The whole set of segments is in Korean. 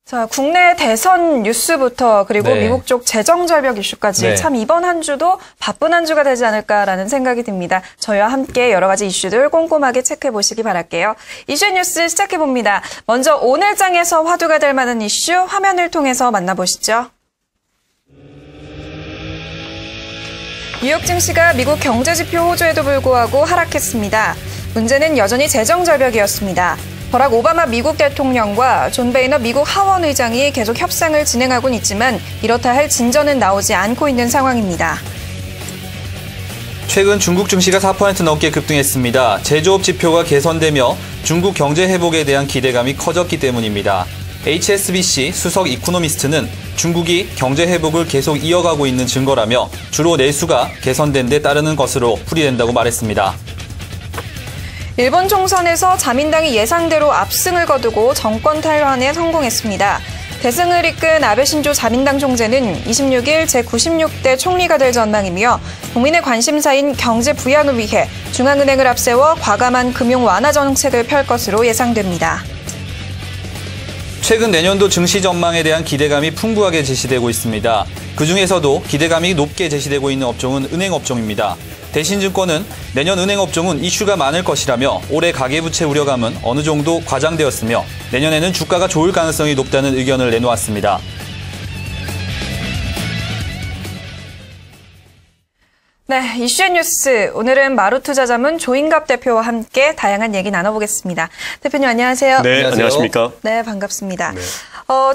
자, 국내 대선 뉴스부터 그리고 네. 미국 쪽 재정 절벽 이슈까지 네. 참 이번 한 주도 바쁜 한 주가 되지 않을까라는 생각이 듭니다. 저희와 함께 여러 가지 이슈들 꼼꼼하게 체크해 보시기 바랄게요. 이슈 뉴스 시작해 봅니다. 먼저 오늘 장에서 화두가 될 만한 이슈 화면을 통해서 만나보시죠. 뉴욕 증시가 미국 경제지표 호조에도 불구하고 하락했습니다. 문제는 여전히 재정 절벽이었습니다. 버락 오바마 미국 대통령과 존 베이너 미국 하원 의장이 계속 협상을 진행하고는 있지만 이렇다 할 진전은 나오지 않고 있는 상황입니다. 최근 중국 증시가 4% 넘게 급등했습니다. 제조업 지표가 개선되며 중국 경제 회복에 대한 기대감이 커졌기 때문입니다. HSBC 수석 이코노미스트는 중국이 경제 회복을 계속 이어가고 있는 증거라며 주로 내수가 개선된 데 따르는 것으로 풀이된다고 말했습니다. 일본 총선에서 자민당이 예상대로 압승을 거두고 정권 탈환에 성공했습니다. 대승을 이끈 아베 신조 자민당 총재는 26일 제96대 총리가 될 전망이며 국민의 관심사인 경제 부양을 위해 중앙은행을 앞세워 과감한 금융 완화 정책을 펼 것으로 예상됩니다. 최근 내년도 증시 전망에 대한 기대감이 풍부하게 제시되고 있습니다. 그중에서도 기대감이 높게 제시되고 있는 업종은 은행 업종입니다. 대신증권은 내년 은행 업종은 이슈가 많을 것이라며 올해 가계부채 우려감은 어느 정도 과장되었으며 내년에는 주가가 좋을 가능성이 높다는 의견을 내놓았습니다. 네, 이슈의 뉴스. 오늘은 마루투자자문 조인갑 대표와 함께 다양한 얘기 나눠보겠습니다. 대표님 안녕하세요. 네, 안녕하세요. 안녕하십니까? 네, 반갑습니다. 네.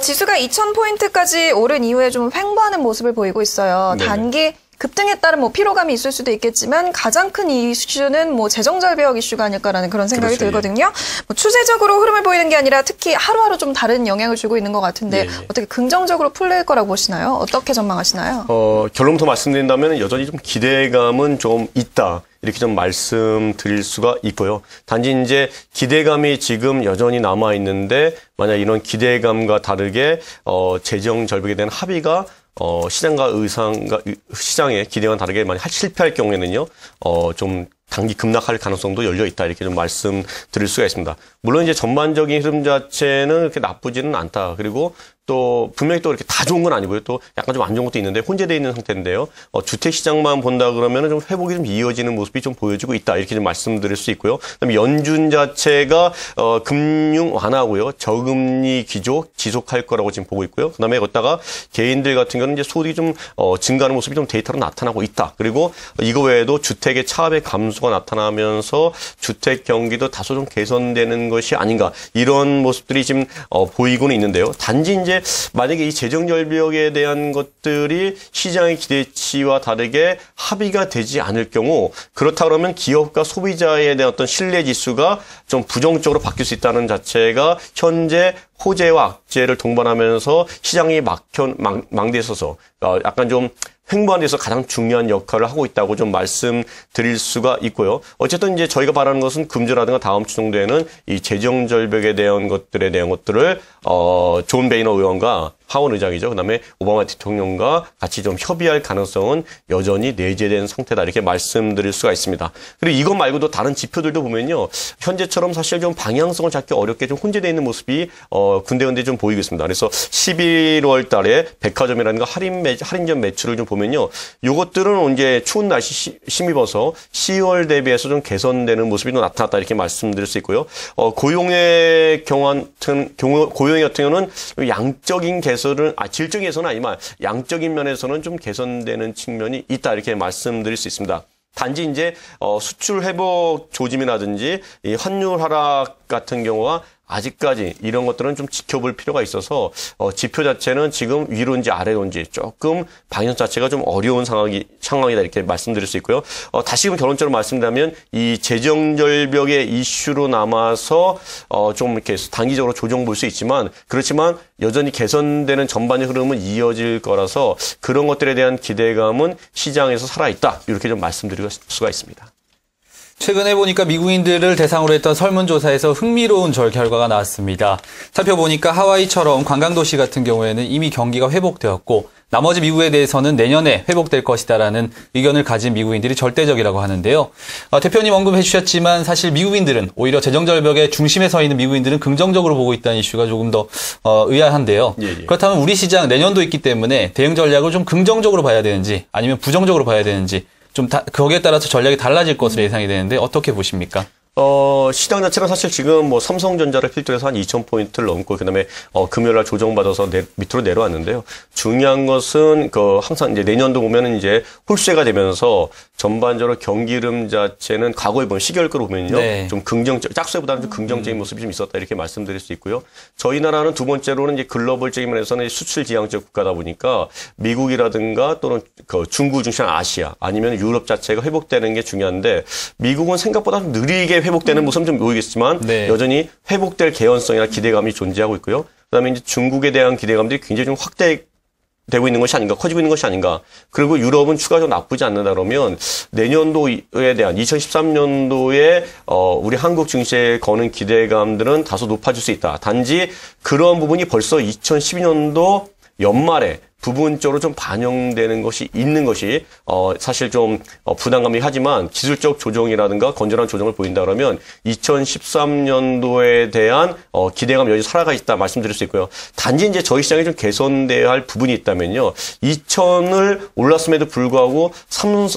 지수가 2000포인트까지 오른 이후에 좀 횡보하는 모습을 보이고 있어요. 네네. 단기 급등에 따른 피로감이 있을 수도 있겠지만 가장 큰 이슈는 재정 절벽 이슈가 아닐까라는 그런 생각이 그렇죠, 들거든요. 추세적으로 흐름을 보이는 게 아니라 특히 하루하루 좀 다른 영향을 주고 있는 것 같은데 예. 어떻게 긍정적으로 풀릴 거라고 보시나요? 어떻게 전망하시나요? 결론부터 말씀드린다면 여전히 좀 기대감은 좀 있다. 이렇게 좀 말씀드릴 수가 있고요. 단지 이제 기대감이 지금 여전히 남아 있는데 만약 이런 기대감과 다르게 재정 절벽에 대한 합의가 시장의 기대와 다르게 만약 실패할 경우에는요, 좀 단기 급락할 가능성도 열려 있다. 이렇게 좀 말씀드릴 수가 있습니다. 물론 이제 전반적인 흐름 자체는 그렇게 나쁘지는 않다. 그리고 또 분명히 또 이렇게 다 좋은 건 아니고요. 또 약간 좀 안 좋은 것도 있는데 혼재되어 있는 상태인데요. 주택 시장만 본다 그러면은 좀 회복이 좀 이어지는 모습이 좀 보여지고 있다. 이렇게 좀 말씀드릴 수 있고요. 그다음에 연준 자체가 금융 완화고요. 저금리 기조 지속할 거라고 지금 보고 있고요. 그다음에 거기다가 개인들 같은 경우는 이제 소득이 좀 증가하는 모습이 좀 데이터로 나타나고 있다. 그리고 이거 외에도 주택의 차압의 감소가 나타나면서 주택 경기도 다소 좀 개선되는 것이 아닌가 이런 모습들이 지금 보이고는 있는데요. 단지 이제 만약에 이 재정 절벽에 대한 것들이 시장의 기대치와 다르게 합의가 되지 않을 경우 그렇다 그러면 기업과 소비자에 대한 어떤 신뢰 지수가 좀 부정적으로 바뀔 수 있다는 자체가 현재 호재와 악재를 동반하면서 시장이 망대에 서서 약간 좀 횡보하는 데서 가장 중요한 역할을 하고 있다고 좀 말씀드릴 수가 있고요. 어쨌든 이제 저희가 바라는 것은 금주라든가 다음 주 정도에는 이 재정 절벽에 대한 것들을 존 베이너 의원과 하원 의장이죠. 그다음에 오바마 대통령과 같이 좀 협의할 가능성은 여전히 내재된 상태다. 이렇게 말씀드릴 수가 있습니다. 그리고 이것 말고도 다른 지표들도 보면요. 현재처럼 사실 좀 방향성을 잡기 어렵게 좀 혼재되어 있는 모습이 군데군데 좀 보이고 있습니다. 그래서 11월 달에 백화점이라든가 할인점 매출을 좀 보면요. 이것들은 이제 추운 날씨 힘입어서 10월 대비해서 좀 개선되는 모습이 좀 나타났다. 이렇게 말씀드릴 수 있고요. 고용의 같은 경우는 양적인 질적인 개선은 아니지만 양적인 면에서는 좀 개선되는 측면이 있다. 이렇게 말씀드릴 수 있습니다. 단지 이제 수출 회복 조짐이라든지 이 환율 하락 같은 경우와 아직까지 이런 것들은 좀 지켜볼 필요가 있어서 지표 자체는 지금 위로인지 아래로인지 조금 방향 자체가 좀 어려운 상황이다 이렇게 말씀드릴 수 있고요. 다시금 결론적으로 말씀드리면 이 재정 절벽의 이슈로 남아서 좀 이렇게 단기적으로 조정 볼 수 있지만 그렇지만 여전히 개선되는 전반의 흐름은 이어질 거라서 그런 것들에 대한 기대감은 시장에서 살아있다 이렇게 좀 말씀드릴 수가 있습니다. 최근에 보니까 미국인들을 대상으로 했던 설문조사에서 흥미로운 결과가 나왔습니다. 살펴보니까 하와이처럼 관광도시 같은 경우에는 이미 경기가 회복되었고 나머지 미국에 대해서는 내년에 회복될 것이다라는 의견을 가진 미국인들이 절대적이라고 하는데요. 대표님 언급해 주셨지만 사실 미국인들은 오히려 재정절벽의 중심에 서 있는 미국인들은 긍정적으로 보고 있다는 이슈가 조금 더 의아한데요. 예. 그렇다면 우리 시장 내년도 있기 때문에 대응 전략을 좀 긍정적으로 봐야 되는지 아니면 부정적으로 봐야 되는지 좀 거기에 따라서 전략이 달라질 것으로 예상이 되는데 어떻게 보십니까? 시장 자체는 사실 지금 뭐 삼성전자를 필두로 해서 한 2,000포인트를 넘고 그다음에 금요일날 조정받아서 밑으로 내려왔는데요. 중요한 것은 항상 이제 내년도 보면은 이제 홀수가 되면서 전반적으로 경기 흐름 자체는 과거에 보면 시계열그로 보면요. 네. 좀 짝수보다는 좀 긍정적인 모습이 좀 있었다 이렇게 말씀드릴 수 있고요. 저희 나라는 두 번째로는 이제 글로벌적인 면에서는 수출 지향적 국가다 보니까 미국이라든가 또는 중국 중심한 아시아 아니면 유럽 자체가 회복되는 게 중요한데 미국은 생각보다 좀 느리게 회복되는 모습은 좀 보이겠지만 네. 여전히 회복될 개연성이나 기대감이 존재하고 있고요. 그다음에 이제 중국에 대한 기대감들이 굉장히 좀 확대되고 있는 것이 아닌가, 커지고 있는 것이 아닌가. 그리고 유럽은 추가적으로 나쁘지 않는다 그러면 내년도에 대한 2013년도에 우리 한국 증시에 거는 기대감들은 다소 높아질 수 있다. 단지 그런 부분이 벌써 2012년도 연말에 부분적으로 좀 반영되는 것이 있는 것이 사실 좀 부담감이 하지만 기술적 조정이라든가 건전한 조정을 보인다 그러면 2013년도에 대한 기대감 여전히 살아가 있다 말씀드릴 수 있고요. 단지 이제 저희 시장에 좀 개선돼야 할 부분이 있다면요. 2000을 올랐음에도 불구하고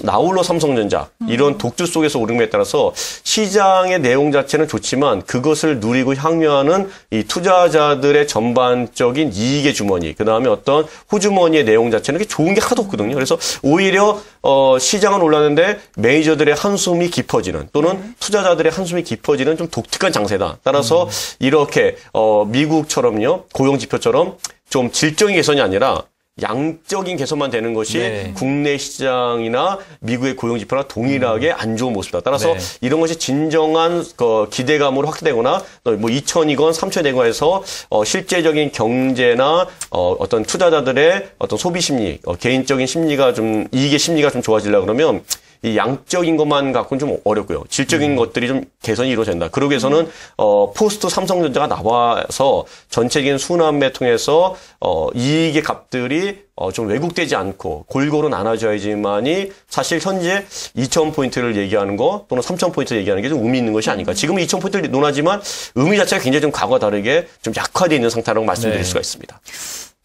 나홀로 삼성전자 이런 독주 속에서 오른 것에 따라서 시장의 내용 자체는 좋지만 그것을 누리고 향유하는 이 투자자들의 전반적인 이익의 주머니 그다음에 어떤 호주머니의 내용 자체는 좋은 게 하나도 없거든요. 그래서 오히려 시장은 올랐는데 매니저들의 한숨이 깊어지는 또는 투자자들의 한숨이 깊어지는 좀 독특한 장세다. 따라서 이렇게 미국처럼요. 고용지표처럼 좀 질적인 개선이 아니라 양적인 개선만 되는 것이 네. 국내 시장이나 미국의 고용지표나 동일하게 안 좋은 모습이다. 따라서 네. 이런 것이 진정한 기대감으로 확대되거나 뭐 2,000이건 3,000이건 해서 실제적인 경제나 어떤 투자자들의 어떤 소비 심리, 개인적인 심리가 좀 이익의 심리가 좀 좋아지려고 그러면 이 양적인 것만 갖고는 좀 어렵고요. 질적인 것들이 좀 개선이 이루어진다. 그러기 위해서는 포스트 삼성전자가 나와서 전체적인 순환매 통해서 이익의 값들이 좀 왜곡되지 않고 골고루 나눠져야지만이 사실 현재 2,000포인트를 얘기하는 거 또는 3,000포인트를 얘기하는 게 좀 의미 있는 것이 아닌가. 지금은 2,000포인트를 논하지만 의미 자체가 굉장히 좀 과거와 다르게 좀 약화되어 있는 상태라고 말씀드릴 수가 있습니다.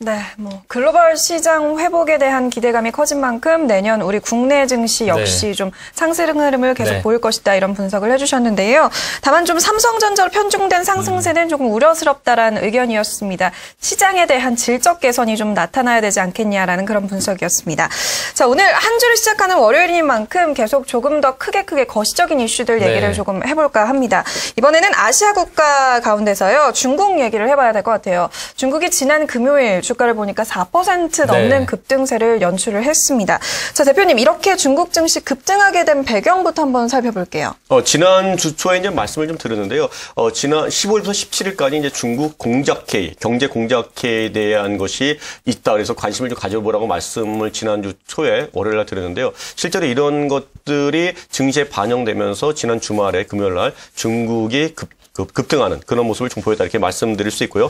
네, 글로벌 시장 회복에 대한 기대감이 커진 만큼 내년 우리 국내 증시 역시 좀 상승 흐름을 계속 보일 것이다 이런 분석을 해주셨는데요. 다만 좀 삼성전자로 편중된 상승세는 조금 우려스럽다라는 의견이었습니다. 시장에 대한 질적 개선이 좀 나타나야 되지 않겠냐라는 그런 분석이었습니다. 자, 오늘 한 주를 시작하는 월요일인 만큼 계속 조금 더 크게 거시적인 이슈들 얘기를 조금 해볼까 합니다. 이번에는 아시아 국가 가운데서요. 중국 얘기를 해봐야 될 것 같아요. 중국이 지난 금요일 주가를 보니까 4% 넘는 급등세를 연출을 했습니다. 자, 대표님 이렇게 중국 증시 급등하게 된 배경부터 한번 살펴볼게요. 지난 주 초에 이제 말씀을 좀 드렸는데요. 지난 15일부터 17일까지 이제 중국 공작회의, 경제 공작회의에 대한 것이 있다. 그래서 관심을 좀 가져보라고 말씀을 지난주 초에 월요일날 드렸는데요. 실제로 이런 것들이 증시에 반영되면서 지난 주말에 금요일날 중국이 급등하는 그런 모습을 좀 보였다 이렇게 말씀드릴 수 있고요.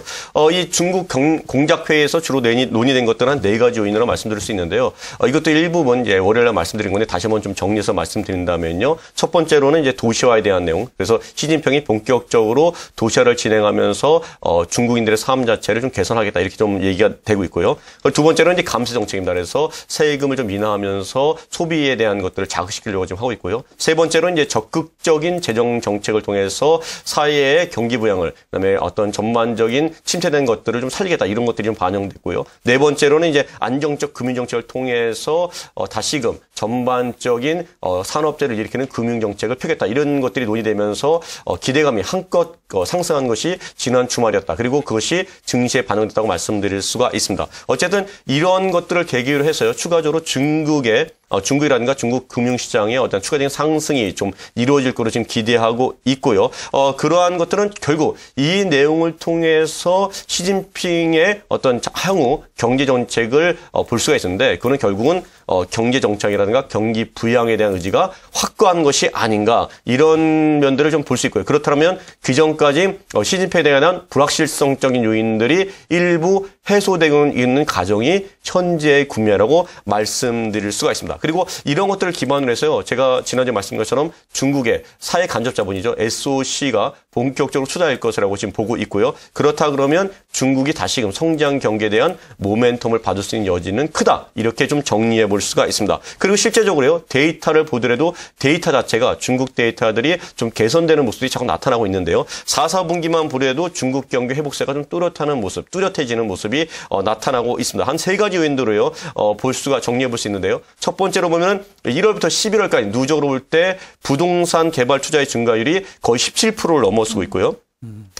이 중국 공작회의에서 주로 논의된 것들은 한 4가지 요인으로 말씀드릴 수 있는데요. 이것도 일부분 이제 월요일에 말씀드린 건데 다시 한번 좀 정리해서 말씀드린다면요. 첫 번째로는 이제 도시화에 대한 내용. 그래서 시진핑이 본격적으로 도시화를 진행하면서 중국인들의 삶 자체를 좀 개선하겠다 이렇게 좀 얘기가 되고 있고요. 두 번째로는 이제 감세 정책입니다. 그래서 세금을 좀 인하하면서 소비에 대한 것들을 자극시키려고 지금 하고 있고요. 세 번째로는 이제 적극적인 재정 정책을 통해서 사회의 경기 부양을 그다음에 어떤 전반적인 침체된 것들을 좀 살리겠다 이런 것들이 좀 반영됐고요. 네 번째로는 이제 안정적 금융 정책을 통해서 다시금 전반적인 산업재를 일으키는 금융 정책을 펴겠다 이런 것들이 논의되면서 기대감이 한껏 상승한 것이 지난 주말이었다. 그리고 그것이 증시에 반영됐다고 말씀드릴 수가 있습니다. 어쨌든 이런 것들을 계기로 해서요. 추가적으로 중국이라든가 중국 금융시장의 어떤 추가적인 상승이 좀 이루어질 거로 지금 기대하고 있고요. 그러한 것들은 결국 이 내용을 통해서 시진핑의 어떤 향후 경제 정책을 볼 수가 있는데 그거는 결국은 경제 정책이라든가 아니라 경기 부양에 대한 의지가 확고한 것이 아닌가 이런 면들을 좀 볼 수 있고요. 그렇다면 그전까지 시진핑에 대한 불확실성적인 요인들이 일부 해소되고 있는 가정이 현재의 국면이라고 말씀드릴 수가 있습니다. 그리고 이런 것들을 기반으로 해서요. 제가 지난주에 말씀드린 것처럼 중국의 사회 간접 자본이죠. SOC가 본격적으로 투자할 것이라고 지금 보고 있고요. 그렇다 그러면 중국이 다시금 성장 경기에 대한 모멘텀을 받을 수 있는 여지는 크다. 이렇게 좀 정리해 볼 수가 있습니다. 그리고 실제적으로요. 데이터를 보더라도 데이터 자체가 중국 데이터들이 좀 개선되는 모습이 자꾸 나타나고 있는데요. 4, 4분기만 보더라도 중국 경기 회복세가 좀 뚜렷해지는 모습이 나타나고 있습니다. 한 세 가지 요인들로요. 볼 수가 정리해 볼 수 있는데요. 첫 번째로 보면 1월부터 11월까지 누적으로 볼 때 부동산 개발 투자의 증가율이 거의 17%를 넘어서고 있고요.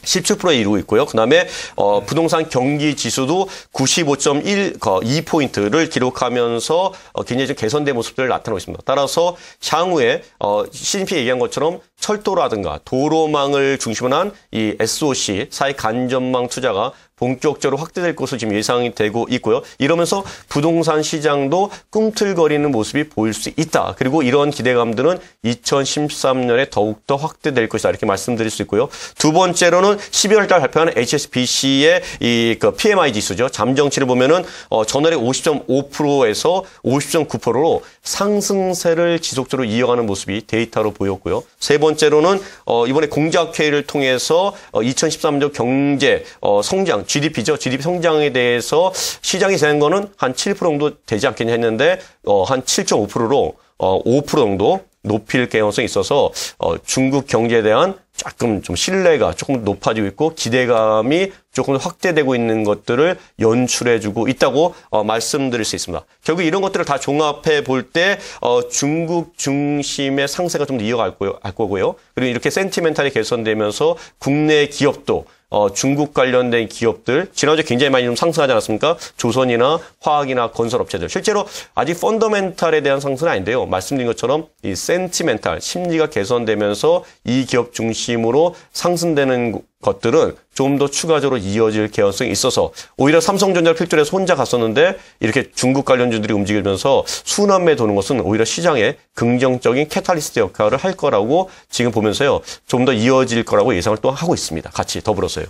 17%에 이루고 있고요. 그다음에 부동산 경기 지수도 95.2포인트를 기록하면서 굉장히 좀 개선된 모습들을 나타내고 있습니다. 따라서 향후에 시진핑이 얘기한 것처럼 철도라든가 도로망을 중심으로 한 이 SOC 사회 간접망 투자가 본격적으로 확대될 것으로 지금 예상이 되고 있고요. 이러면서 부동산 시장도 꿈틀거리는 모습이 보일 수 있다. 그리고 이런 기대감들은 2013년에 더욱더 확대될 것이다. 이렇게 말씀드릴 수 있고요. 두 번째로는 12월 달 발표한 HSBC의 그 PMI 지수죠. 잠정치를 보면은 전월에 50.5%에서 50.9%로 상승세를 지속적으로 이어가는 모습이 데이터로 보였고요. 세 번째로는 이번에 공작회의를 통해서 2013년 경제 성장 GDP죠. GDP 성장에 대해서 시장이 예상한 거는 한 7% 정도 되지 않겠냐 했는데 한 7.5%로 5% 정도 높일 가능성이 있어서 중국 경제에 대한 조금 좀 신뢰가 조금 높아지고 있고 기대감이 조금 확대되고 있는 것들을 연출해주고 있다고 말씀드릴 수 있습니다. 결국 이런 것들을 다 종합해 볼 때 중국 중심의 상세가 좀 더 이어갈 거고요. 그리고 이렇게 센티멘탈이 개선되면서 국내 기업도 중국 관련된 기업들 지난주에 굉장히 많이 좀 상승하지 않았습니까? 조선이나 화학이나 건설업체들. 실제로 아직 펀더멘탈에 대한 상승은 아닌데요. 말씀드린 것처럼 이 센티멘탈, 심리가 개선되면서 이 기업 중심으로 상승되는 것들은 좀 더 추가적으로 이어질 개연성이 있어서 오히려 삼성전자를 필두로 해서 혼자 갔었는데 이렇게 중국 관련주들이 움직이면서 순환매 도는 것은 오히려 시장에 긍정적인 캐탈리스트 역할을 할 거라고 지금 보면서요. 좀 더 이어질 거라고 예상을 또 하고 있습니다. 같이 더불어서요.